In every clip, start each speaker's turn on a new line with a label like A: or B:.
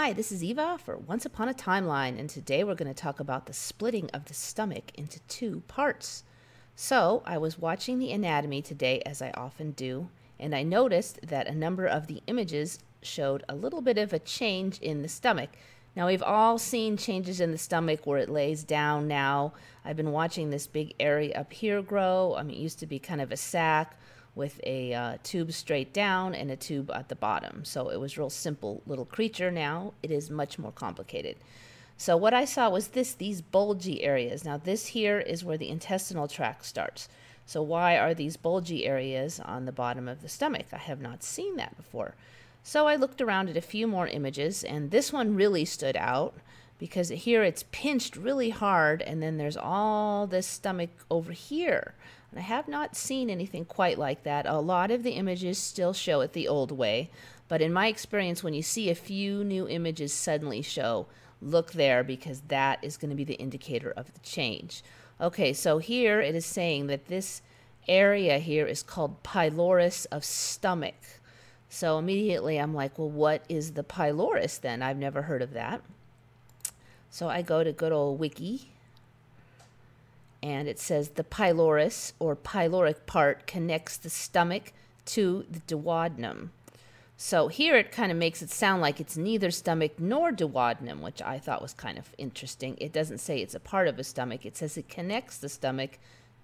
A: Hi, this is Eva for Once Upon a Timeline, and today we're going to talk about the splitting of the stomach into two parts. So, I was watching the anatomy today, as I often do, and I noticed that a number of the images showed a little bit of a change in the stomach. Now, we've all seen changes in the stomach where it lays down now. I've been watching this big area up here grow. I mean, it used to be kind of a sac with a tube straight down and a tube at the bottom. So it was a real simple little creature. Now it is much more complicated. So what I saw was these bulgy areas. Now this here is where the intestinal tract starts. So why are these bulgy areas on the bottom of the stomach? I have not seen that before. So I looked around at a few more images, and this one really stood out because here it's pinched really hard, and then there's all this stomach over here. And I have not seen anything quite like that. A lot of the images still show it the old way, but in my experience, when you see a few new images suddenly show, look there because that is going to be the indicator of the change. Okay, so here it is saying that this area here is called pylorus of stomach. So immediately I'm like, well, what is the pylorus then? I've never heard of that. So I go to good old Wiggy, and it says the pylorus or pyloric part connects the stomach to the duodenum. So here it kind of makes it sound like it's neither stomach nor duodenum, which I thought was kind of interesting. It doesn't say it's a part of a stomach. It says it connects the stomach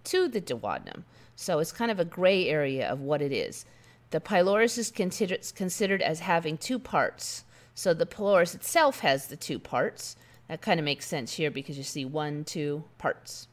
A: to the duodenum. So it's kind of a gray area of what it is. The pylorus is considered as having two parts. So the pylorus itself has the two parts. That kind of makes sense here because you see 1, 2 parts.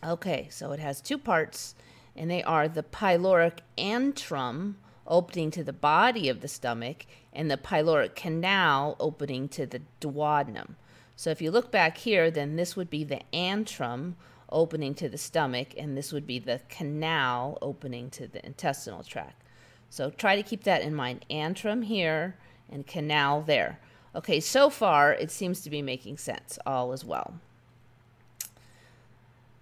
A: Okay, so it has two parts, and they are the pyloric antrum, opening to the body of the stomach, and the pyloric canal opening to the duodenum. So if you look back here, then this would be the antrum opening to the stomach, and this would be the canal opening to the intestinal tract. So try to keep that in mind. Antrum here and canal there. Okay, so far it seems to be making sense. All is well.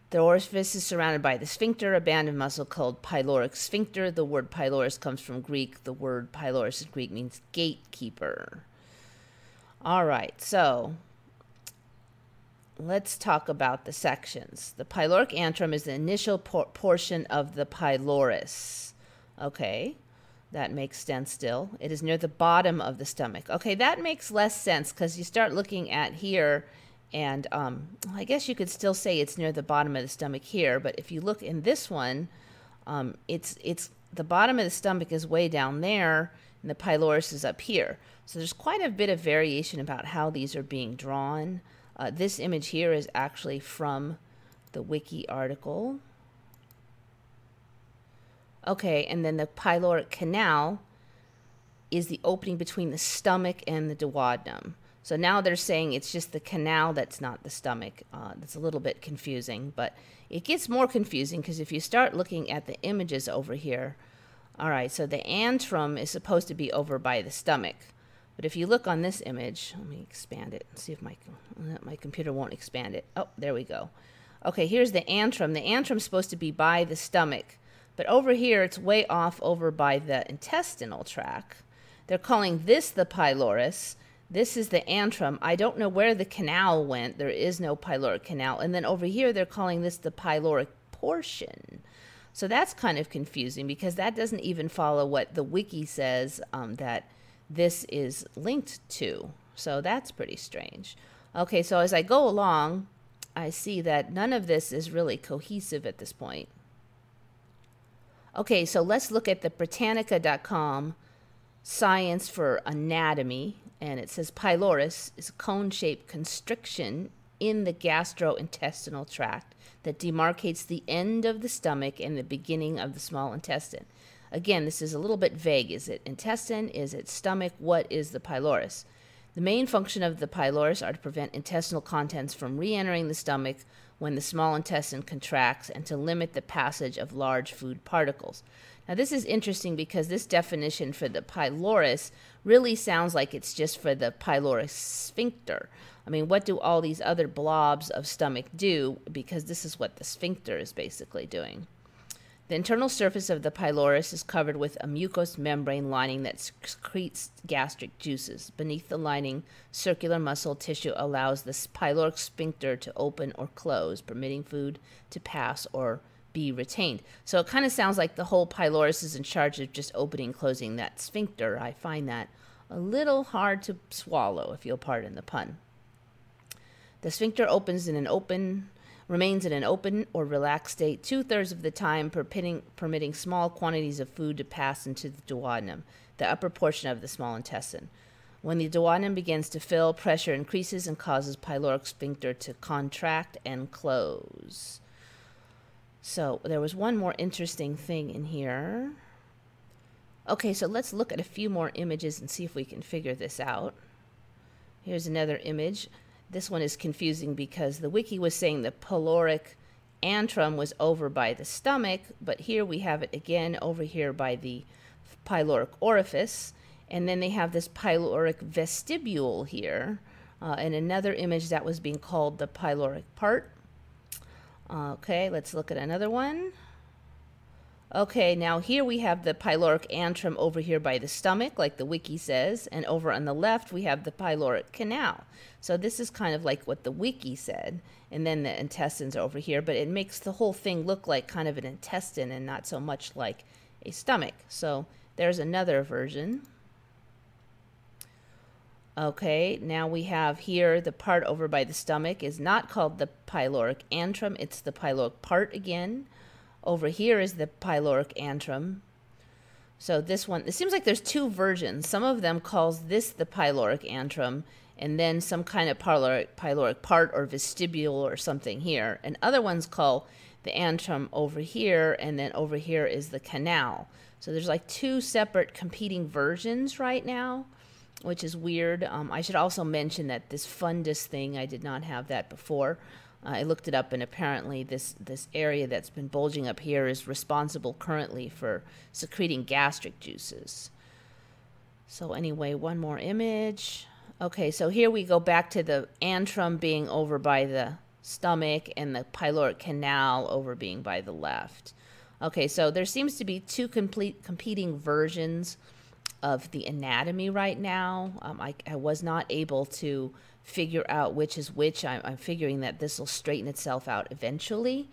A: The orifice is surrounded by the sphincter, a band of muscle called pyloric sphincter. The word pylorus comes from Greek. The word pylorus in Greek means gatekeeper. All right, so let's talk about the sections. The pyloric antrum is the initial portion of the pylorus. Okay, that makes sense still. It is near the bottom of the stomach. Okay, that makes less sense because you start looking at here, and I guess you could still say it's near the bottom of the stomach here, but if you look in this one, it's the bottom of the stomach is way down there, and the pylorus is up here. So there's quite a bit of variation about how these are being drawn. This image here is actually from the Wiki article. Okay, and then the pyloric canal is the opening between the stomach and the duodenum. So now they're saying it's just the canal that's not the stomach. That's a little bit confusing, but it gets more confusing because if you start looking at the images over here, all right, so the antrum is supposed to be over by the stomach. But if you look on this image, let me expand it and see if my computer won't expand it. Oh, there we go. Okay, here's the antrum. The antrum's supposed to be by the stomach, but over here it's way off over by the intestinal tract. They're calling this the pylorus. This is the antrum. I don't know where the canal went. There is no pyloric canal. And then over here, they're calling this the pyloric portion. So that's kind of confusing because that doesn't even follow what the Wiki says that this is linked to. So that's pretty strange. Okay, so as I go along, I see that none of this is really cohesive at this point. Okay, so let's look at the Britannica.com Science for Anatomy. And it says pylorus is a cone-shaped constriction in the gastrointestinal tract that demarcates the end of the stomach and the beginning of the small intestine. Again, this is a little bit vague. Is it intestine? Is it stomach? What is the pylorus? The main function of the pylorus are to prevent intestinal contents from re-entering the stomach when the small intestine contracts and to limit the passage of large food particles. Now this is interesting because this definition for the pylorus really sounds like it's just for the pyloric sphincter. I mean, what do all these other blobs of stomach do? Because this is what the sphincter is basically doing. The internal surface of the pylorus is covered with a mucous membrane lining that secretes gastric juices. Beneath the lining, circular muscle tissue allows the pyloric sphincter to open or close, permitting food to pass or be retained. So it kind of sounds like the whole pylorus is in charge of just opening and closing that sphincter. I find that a little hard to swallow, if you'll pardon the pun. The sphincter remains in an open or relaxed state 2/3 of the time, permitting small quantities of food to pass into the duodenum, the upper portion of the small intestine. When the duodenum begins to fill, pressure increases and causes pyloric sphincter to contract and close. So there was one more interesting thing in here. Okay, so let's look at a few more images and see if we can figure this out. Here's another image. This one is confusing because the wiki was saying the pyloric antrum was over by the stomach, but here we have it again over here by the pyloric orifice, and then they have this pyloric vestibule here, and another image that was being called the pyloric part. Okay, let's look at another one. Okay, now here we have the pyloric antrum over here by the stomach, like the wiki says, and over on the left we have the pyloric canal. So this is kind of like what the wiki said, and then the intestines are over here, but it makes the whole thing look like kind of an intestine and not so much like a stomach. So there's another version. Okay, now we have here the part over by the stomach is not called the pyloric antrum, it's the pyloric part again. Over here is the pyloric antrum. So this one, it seems like there's two versions. Some of them calls this the pyloric antrum, and then some kind of pyloric part or vestibule or something here. And other ones call the antrum over here, and then over here is the canal. So there's like two separate competing versions right now, which is weird. I should also mention that this fundus thing, I did not have that before. I looked it up, and apparently this area that's been bulging up here is responsible currently for secreting gastric juices. So anyway, one more image. Okay, so here we go back to the antrum being over by the stomach and the pyloric canal over being by the left. Okay, so there seems to be two competing versions of the anatomy right now. I was not able to figure out which is which. I'm figuring that this will straighten itself out eventually.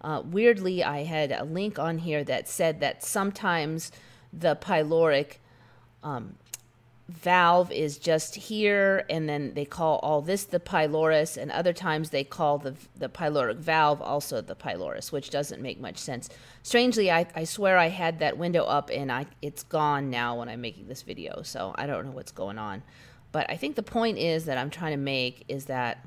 A: Weirdly, I had a link on here that said that sometimes the pyloric valve is just here, and then they call all this the pylorus, and other times they call the pyloric valve also the pylorus, which doesn't make much sense. Strangely, I swear I had that window up, and it's gone now when I'm making this video, so I don't know what's going on. But I think the point is that I'm trying to make is that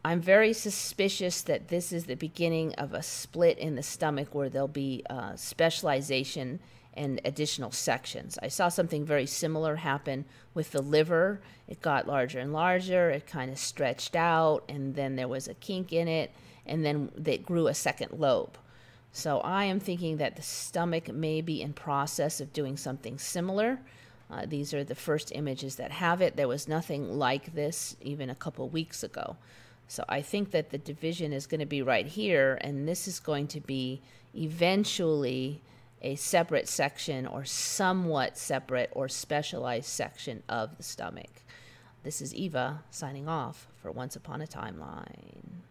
A: I'm very suspicious that this is the beginning of a split in the stomach where there'll be specialization and additional sections. I saw something very similar happen with the liver. It got larger and larger, it kind of stretched out, and then there was a kink in it, and then it grew a second lobe. So I am thinking that the stomach may be in process of doing something similar. These are the first images that have it. There was nothing like this even a couple weeks ago. So I think that the division is going to be right here, and this is going to be eventually a separate section or somewhat separate or specialized section of the stomach. This is Eva signing off for Once Upon a Timeline.